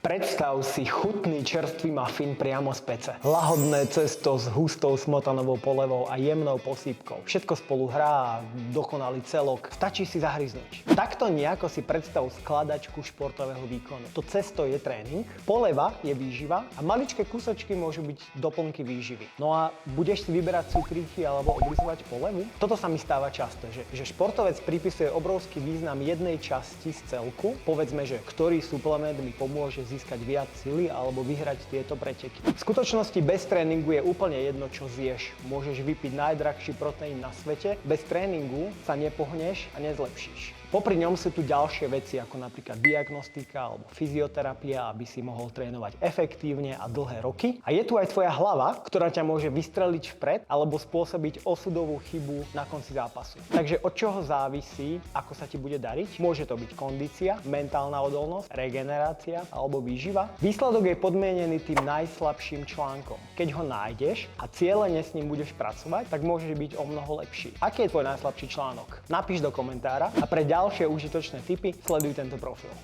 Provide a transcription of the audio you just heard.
Predstav si chutný čerstvý mafín priamo z pece. Lahodné cesto s hustou smotanovou polevou a jemnou posýpkou. Všetko spolu hrá a dokonalý celok. Stačí si zahryznúť. Takto nejako si predstav skladačku športového výkonu. To cesto je tréning, poleva je výživa a maličké kúsočky môžu byť doplnky výživy. No a budeš si vyberať cukríky alebo odrizovať polevu? Toto sa mi stáva často, že športovec pripisuje obrovský význam jednej časti z celku. Povedzme, že ktorý suplement mi pomôže získať viac sily alebo vyhrať tieto preteky. V skutočnosti bez tréningu je úplne jedno, čo zješ. Môžeš vypiť najdrahší proteín na svete, bez tréningu sa nepohneš a nezlepšíš. Popri ňom sú tu ďalšie veci, ako napríklad diagnostika alebo fyzioterapia, aby si mohol trénovať efektívne a dlhé roky. A je tu aj tvoja hlava, ktorá ťa môže vystreliť vpred alebo spôsobiť osudovú chybu na konci zápasu. Takže od čoho závisí, ako sa ti bude dariť? Môže to byť kondícia, mentálna odolnosť, regenerácia alebo výživa. Výsledok je podmienený tým najslabším článkom. Keď ho nájdeš a cieľene s ním budeš pracovať, tak môžeš byť o mnoho lepší. Aký je tvoj najslabší článok? Napíš do komentára a pre ďalšie užitočné tipy sleduj tento profil.